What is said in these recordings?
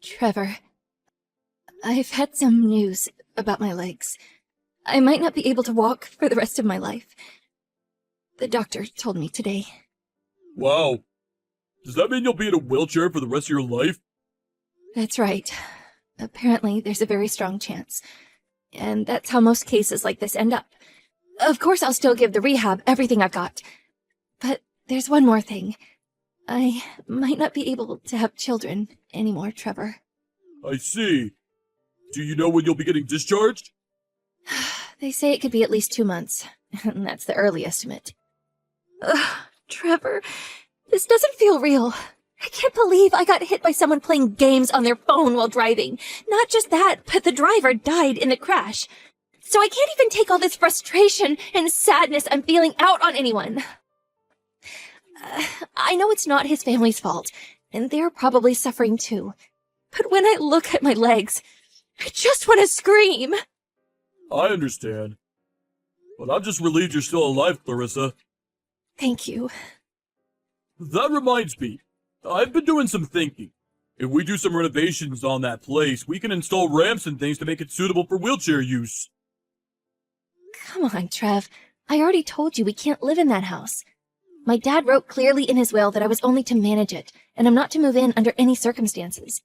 Trevor, I've had some news about my legs. I might not be able to walk for the rest of my life. The doctor told me today. Wow. Does that mean you'll be in a wheelchair for the rest of your life? That's right. Apparently, there's a very strong chance. And that's how most cases like this end up. Of course, I'll still give the rehab everything I've got. But there's one more thing. I might not be able to have children anymore, Trevor. I see. Do you know when you'll be getting discharged? They say it could be at least 2 months, and that's the early estimate. Ugh, Trevor, this doesn't feel real. I can't believe I got hit by someone playing games on their phone while driving. Not just that, but the driver died in the crash. So I can't even take all this frustration and sadness I'm feeling out on anyone. I know it's not his family's fault, and they're probably suffering too. But when I look at my legs, I just want to scream. I understand. But I'm just relieved you're still alive, Clarissa. Thank you. That reminds me. I've been doing some thinking. If we do some renovations on that place, we can install ramps and things to make it suitable for wheelchair use. Come on, Trev. I already told you we can't live in that house. My dad wrote clearly in his will that I was only to manage it, and I'm not to move in under any circumstances.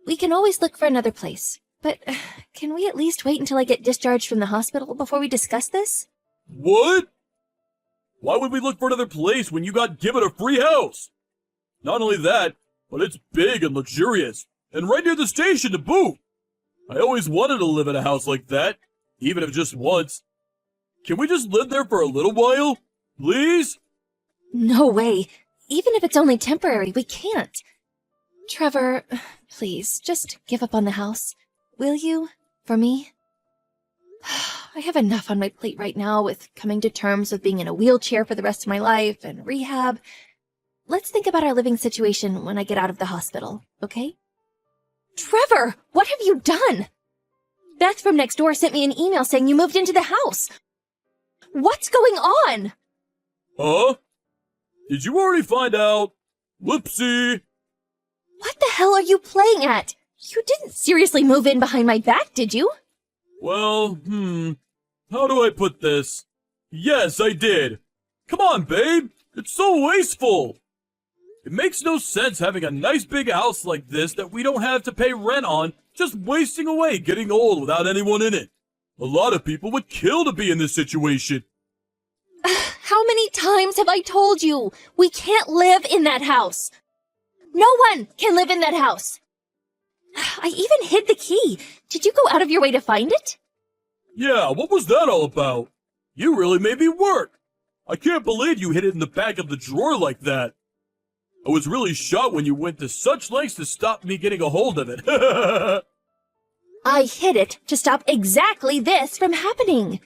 We can always look for another place, but can we at least wait until I get discharged from the hospital before we discuss this? What? Why would we look for another place when you got given a free house? Not only that, but it's big and luxurious, and right near the station to boot. I always wanted to live in a house like that, even if just once. Can we just live there for a little while? Please? No way. Even if it's only temporary, we can't. Trevor, please, just give up on the house. Will you? For me? I have enough on my plate right now with coming to terms with being in a wheelchair for the rest of my life and rehab. Let's think about our living situation when I get out of the hospital, okay? Trevor, what have you done? Beth from next door sent me an email saying you moved into the house. What's going on? Huh? Did you already find out? Whoopsie! What the hell are you playing at? You didn't seriously move in behind my back, did you? Well, how do I put this? Yes, I did. Come on, babe. It's so wasteful. It makes no sense having a nice big house like this that we don't have to pay rent on, just wasting away getting old without anyone in it. A lot of people would kill to be in this situation. How many times have I told you? We can't live in that house. No one can live in that house. I even hid the key. Did you go out of your way to find it? Yeah, what was that all about? You really made me work. I can't believe you hid it in the back of the drawer like that. I was really shocked when you went to such lengths to stop me getting a hold of it. I hid it to stop exactly this from happening.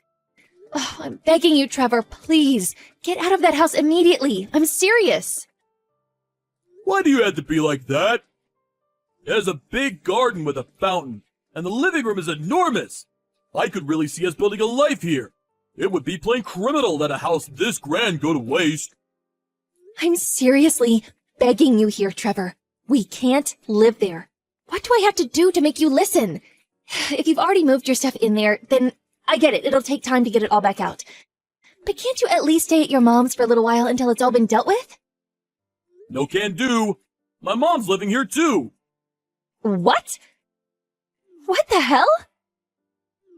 Oh, I'm begging you, Trevor, please, get out of that house immediately. I'm serious. Why do you have to be like that? It has a big garden with a fountain, and the living room is enormous. I could really see us building a life here. It would be plain criminal that a house this grand go to waste. I'm seriously begging you here, Trevor. We can't live there. What do I have to do to make you listen? If you've already moved your stuff in there, then I get it. It'll take time to get it all back out. But can't you at least stay at your mom's for a little while until it's all been dealt with? No can do. My mom's living here too. What? What the hell?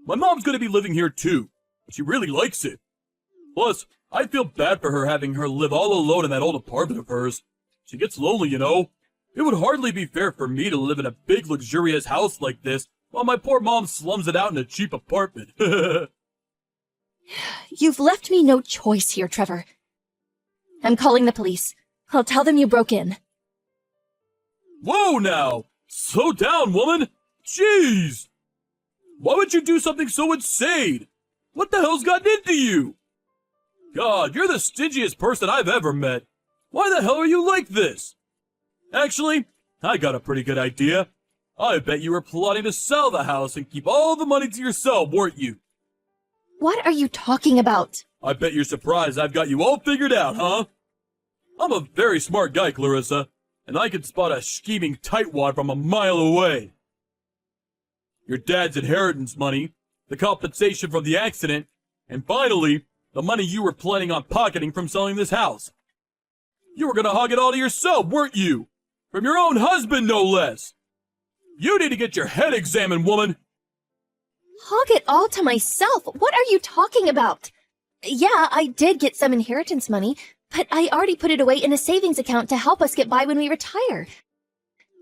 My mom's gonna be living here too. She really likes it. Plus, I feel bad for her having her live all alone in that old apartment of hers. She gets lonely, you know. It would hardly be fair for me to live in a big luxurious house like this while my poor mom slums it out in a cheap apartment. You've left me no choice here, Trevor. I'm calling the police. I'll tell them you broke in. Whoa now! Slow down, woman! Jeez! Why would you do something so insane? What the hell's gotten into you? God, you're the stingiest person I've ever met. Why the hell are you like this? Actually, I got a pretty good idea. I bet you were plotting to sell the house and keep all the money to yourself, weren't you? What are you talking about? I bet you're surprised I've got you all figured out, huh? I'm a very smart guy, Clarissa, and I can spot a scheming tightwad from a mile away. Your dad's inheritance money, the compensation from the accident, and finally, the money you were planning on pocketing from selling this house. You were gonna hog it all to yourself, weren't you? From your own husband, no less. You need to get your head examined, woman. Hog it all to myself? What are you talking about? Yeah, I did get some inheritance money, but I already put it away in a savings account to help us get by when we retire.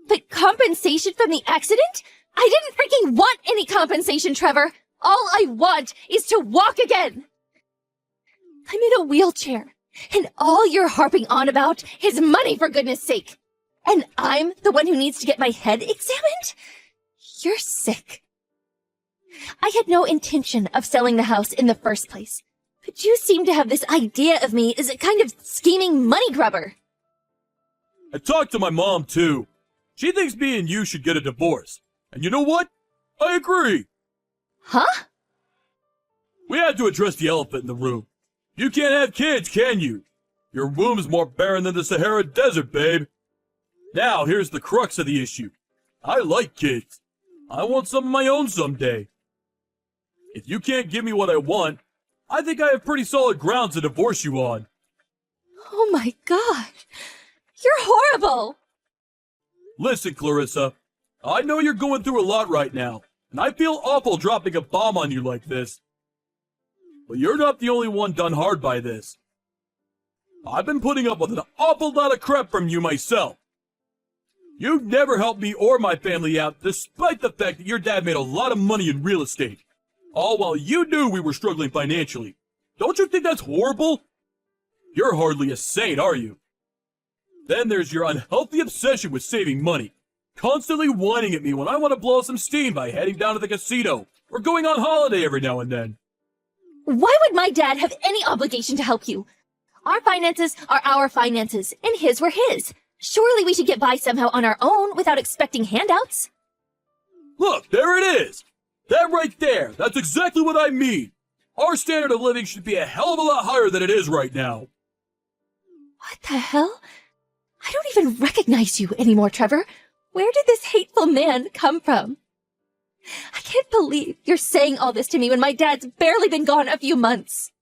But compensation from the accident? I didn't freaking want any compensation, Trevor. All I want is to walk again. I'm in a wheelchair, and all you're harping on about is money, for goodness sake. And I'm the one who needs to get my head examined? You're sick. I had no intention of selling the house in the first place. But you seem to have this idea of me as a kind of scheming money grubber. I talked to my mom, too. She thinks me and you should get a divorce. And you know what? I agree. Huh? We had to address the elephant in the room. You can't have kids, can you? Your womb's more barren than the Sahara Desert, babe. Now, here's the crux of the issue. I like kids. I want some of my own someday. If you can't give me what I want, I think I have pretty solid grounds to divorce you on. Oh my God. You're horrible. Listen, Clarissa, I know you're going through a lot right now, and I feel awful dropping a bomb on you like this. But you're not the only one done hard by this. I've been putting up with an awful lot of crap from you myself. You've never helped me or my family out, despite the fact that your dad made a lot of money in real estate. All while you knew we were struggling financially. Don't you think that's horrible? You're hardly a saint, are you? Then there's your unhealthy obsession with saving money. Constantly whining at me when I want to blow some steam by heading down to the casino or going on holiday every now and then. Why would my dad have any obligation to help you? Our finances are our finances, and his were his. Surely we should get by somehow on our own without expecting handouts. Look, there it is. That right there, that's exactly what I mean. Our standard of living should be a hell of a lot higher than it is right now. What the hell? I don't even recognize you anymore, Trevor. Where did this hateful man come from? I can't believe you're saying all this to me when my dad's barely been gone a few months.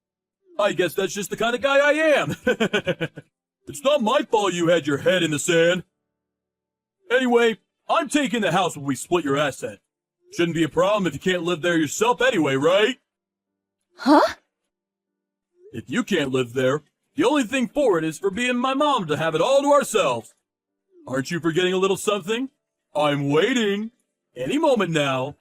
I guess that's just the kind of guy I am. It's not my fault you had your head in the sand. Anyway, I'm taking the house when we split your asset. Shouldn't be a problem if you can't live there yourself anyway, right? Huh? If you can't live there, the only thing for it is for me and my mom to have it all to ourselves. Aren't you forgetting a little something? I'm waiting. Any moment now.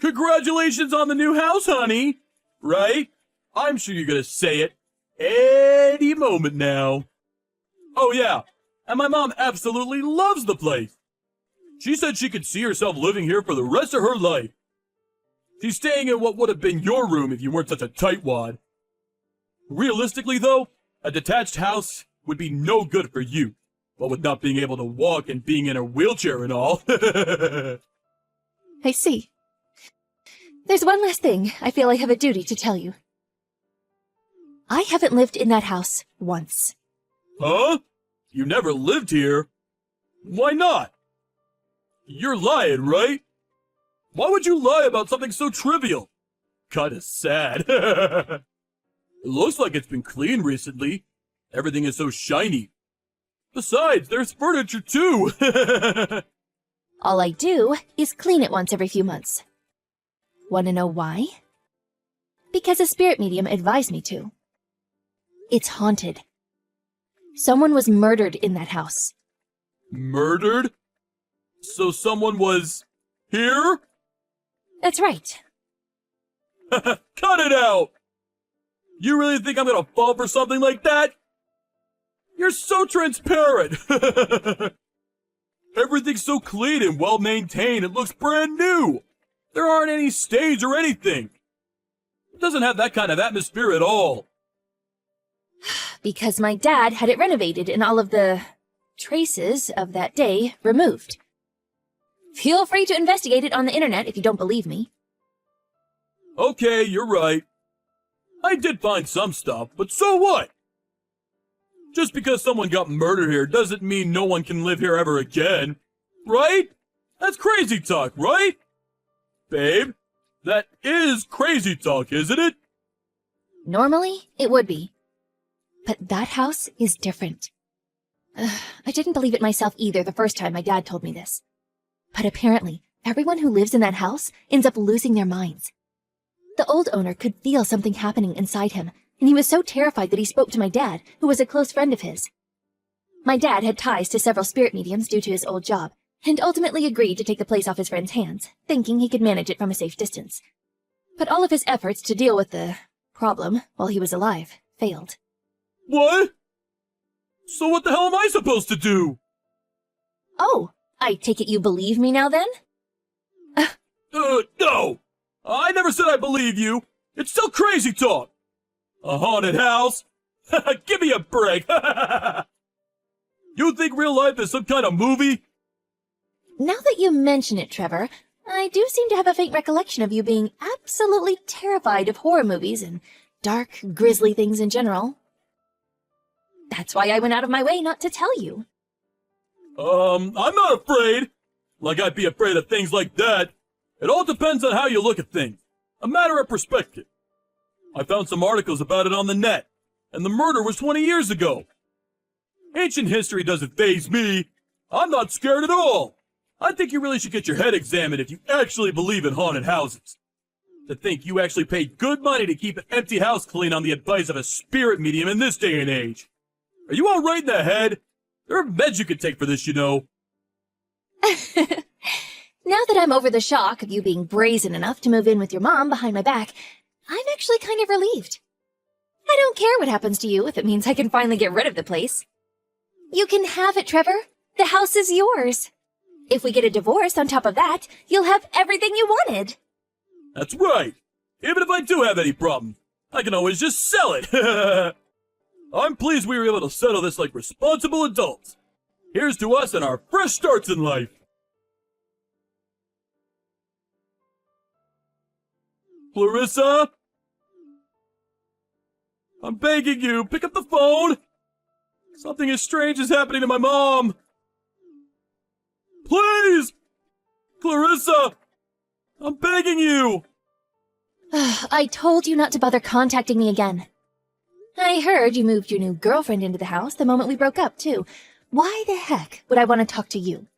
Congratulations on the new house, honey. Right? I'm sure you're gonna say it. Any moment now. Oh yeah, and my mom absolutely loves the place. She said she could see herself living here for the rest of her life. She's staying in what would have been your room if you weren't such a tightwad. Realistically though, a detached house would be no good for you. What with not being able to walk and being in a wheelchair and all. I see. There's one last thing I feel I have a duty to tell you. I haven't lived in that house once. Huh? You never lived here? Why not? You're lying, right? Why would you lie about something so trivial? Kinda sad. It looks like it's been cleaned recently. Everything is so shiny. Besides, there's furniture too. All I do is clean it once every few months. Want to know why? Because a spirit medium advised me to. It's haunted. Someone was murdered in that house. Murdered? So someone was here? That's right. Cut it out! You really think I'm gonna fall for something like that? You're so transparent! Everything's so clean and well maintained, it looks brand new! There aren't any stains or anything! It doesn't have that kind of atmosphere at all! Because my dad had it renovated and all of the traces of that day removed. Feel free to investigate it on the internet if you don't believe me. Okay, you're right. I did find some stuff, but so what? Just because someone got murdered here doesn't mean no one can live here ever again. Right? That's crazy talk, right? Babe, that is crazy talk, isn't it? Normally, it would be. But that house is different. I didn't believe it myself either the first time my dad told me this. But apparently, everyone who lives in that house ends up losing their minds. The old owner could feel something happening inside him, and he was so terrified that he spoke to my dad, who was a close friend of his. My dad had ties to several spirit mediums due to his old job, and ultimately agreed to take the place off his friend's hands, thinking he could manage it from a safe distance. But all of his efforts to deal with the problem while he was alive failed. What? So what the hell am I supposed to do? Oh, I take it you believe me now then? No! I never said I believe you. It's still crazy talk. A haunted house? Give me a break. You think real life is some kind of movie? Now that you mention it, Trevor, I do seem to have a faint recollection of you being absolutely terrified of horror movies and dark, grisly things in general. That's why I went out of my way not to tell you. I'm not afraid. Like I'd be afraid of things like that. It all depends on how you look at things. A matter of perspective. I found some articles about it on the net, and the murder was 20 years ago. Ancient history doesn't faze me. I'm not scared at all. I think you really should get your head examined if you actually believe in haunted houses. To think you actually paid good money to keep an empty house clean on the advice of a spirit medium in this day and age. Are you all right in the head? There are meds you could take for this, you know. Now that I'm over the shock of you being brazen enough to move in with your mom behind my back, I'm actually kind of relieved. I don't care what happens to you if it means I can finally get rid of the place. You can have it, Trevor. The house is yours. If we get a divorce on top of that, you'll have everything you wanted. That's right. Even if I do have any problems, I can always just sell it. I'm pleased we were able to settle this like responsible adults. Here's to us and our fresh starts in life. Clarissa? I'm begging you, pick up the phone. Something as strange is happening to my mom. Please! Clarissa! I'm begging you! I told you not to bother contacting me again. I heard you moved your new girlfriend into the house the moment we broke up, too. Why the heck would I want to talk to you?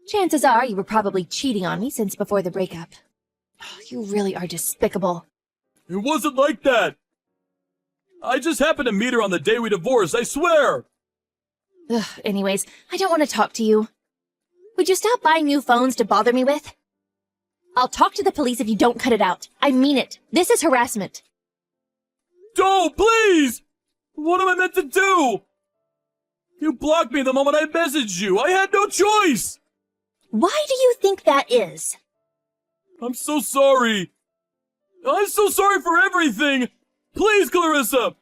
Chances are you were probably cheating on me since before the breakup. You really are despicable. It wasn't like that. I just happened to meet her on the day we divorced, I swear. Anyways, I don't want to talk to you. Would you stop buying new phones to bother me with? I'll talk to the police if you don't cut it out. I mean it. This is harassment. Don't, please! What am I meant to do? You blocked me the moment I messaged you. I had no choice. Why do you think that is? I'm so sorry. I'm so sorry for everything. Please, Clarissa.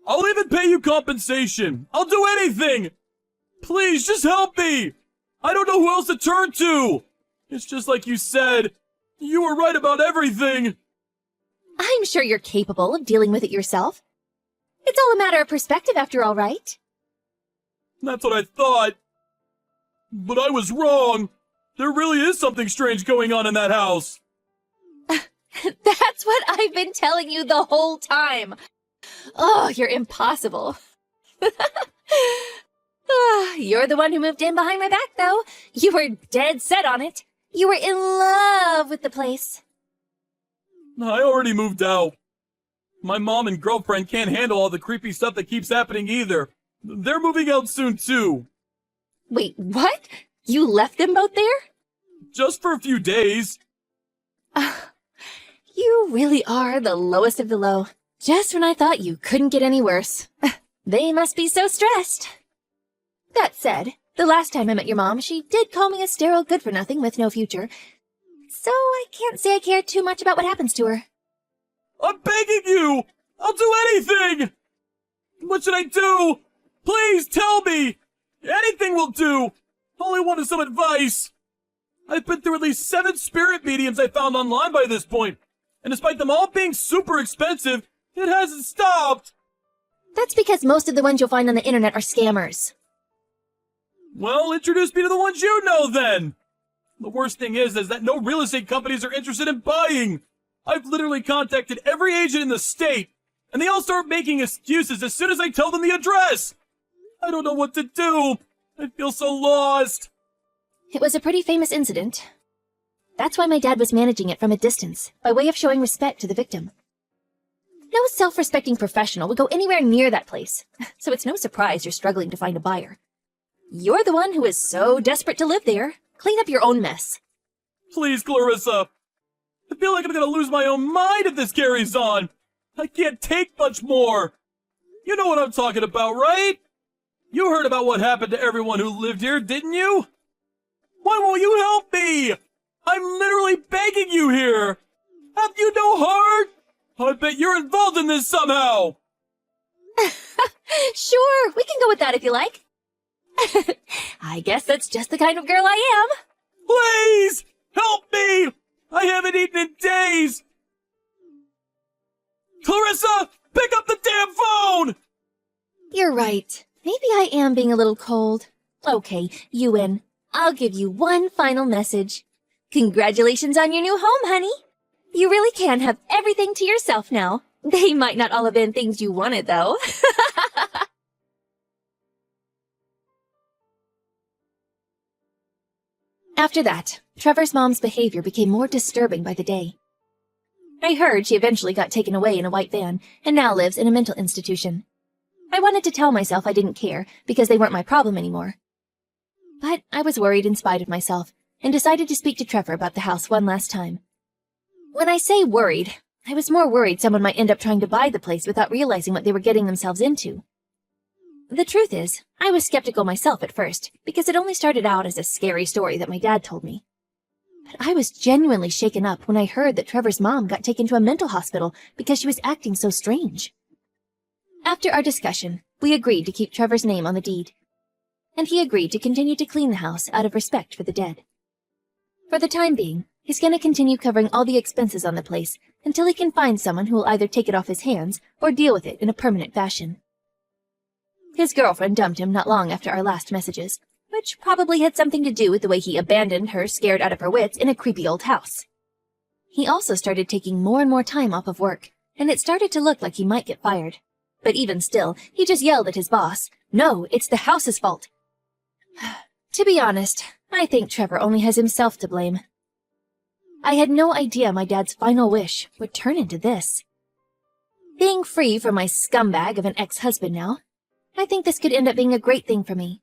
I'll even pay you compensation. I'll do anything. Please, just help me. I don't know who else to turn to. It's just like you said. You were right about everything. I'm sure you're capable of dealing with it yourself. It's all a matter of perspective after all, right? That's what I thought. But I was wrong. There really is something strange going on in that house. That's what I've been telling you the whole time. Oh, you're impossible. You're the one who moved in behind my back, though. You were dead set on it. You were in love with the place. I already moved out. My mom and girlfriend can't handle all the creepy stuff that keeps happening either. They're moving out soon, too. Wait, what? You left them both there? Just for a few days. You really are the lowest of the low. Just when I thought you couldn't get any worse. They must be so stressed. That said, the last time I met your mom, she did call me a sterile good-for-nothing with no future. So I can't say I care too much about what happens to her. I'm begging you! I'll do anything! What should I do? Please tell me! Anything will do! All I want is some advice. I've been through at least 7 spirit mediums I found online by this point, and despite them all being super expensive, it hasn't stopped. That's because most of the ones you'll find on the internet are scammers. Well, introduce me to the ones you know then. The worst thing is that no real estate companies are interested in buying. I've literally contacted every agent in the state, and they all start making excuses as soon as I tell them the address. I don't know what to do. I feel so lost. It was a pretty famous incident. That's why my dad was managing it from a distance, by way of showing respect to the victim. No self-respecting professional would go anywhere near that place, so it's no surprise you're struggling to find a buyer. You're the one who is so desperate to live there. Clean up your own mess. Please, Clarissa. I feel like I'm gonna lose my own mind if this carries on. I can't take much more. You know what I'm talking about, right? You heard about what happened to everyone who lived here, didn't you? Why won't you help me? I'm literally begging you here. Have you no heart? I bet you're involved in this somehow. Sure, we can go with that if you like. I guess that's just the kind of girl I am. Please, help me. I haven't eaten in days. Clarissa, pick up the damn phone. You're right. Maybe I am being a little cold. Okay, you win. I'll give you one final message. Congratulations on your new home, honey. You really can have everything to yourself now. They might not all have been things you wanted, though. After that, Trevor's mom's behavior became more disturbing by the day. I heard she eventually got taken away in a white van and now lives in a mental institution. I wanted to tell myself I didn't care because they weren't my problem anymore. But I was worried in spite of myself and decided to speak to Trevor about the house one last time. When I say worried, I was more worried someone might end up trying to buy the place without realizing what they were getting themselves into. The truth is, I was skeptical myself at first, because it only started out as a scary story that my dad told me. But I was genuinely shaken up when I heard that Trevor's mom got taken to a mental hospital because she was acting so strange. After our discussion, we agreed to keep Trevor's name on the deed, and he agreed to continue to clean the house out of respect for the dead. For the time being, he's going to continue covering all the expenses on the place until he can find someone who will either take it off his hands or deal with it in a permanent fashion. His girlfriend dumped him not long after our last messages, which probably had something to do with the way he abandoned her scared out of her wits in a creepy old house. He also started taking more and more time off of work, and it started to look like he might get fired. But even still, he just yelled at his boss, "No, it's the house's fault." To be honest, I think Trevor only has himself to blame. I had no idea my dad's final wish would turn into this. Being free from my scumbag of an ex-husband now, I think this could end up being a great thing for me.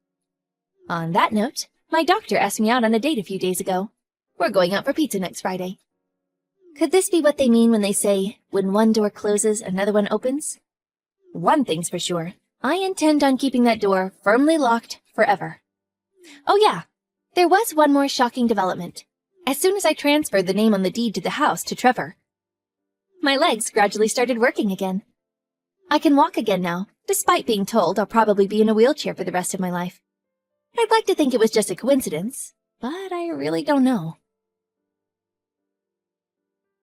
On that note, my doctor asked me out on a date a few days ago. We're going out for pizza next Friday. Could this be what they mean when they say, when one door closes, another one opens? One thing's for sure, I intend on keeping that door firmly locked forever. Oh yeah, there was one more shocking development. As soon as I transferred the name on the deed to the house to Trevor, my legs gradually started working again. I can walk again now, despite being told I'll probably be in a wheelchair for the rest of my life. I'd like to think it was just a coincidence, but I really don't know.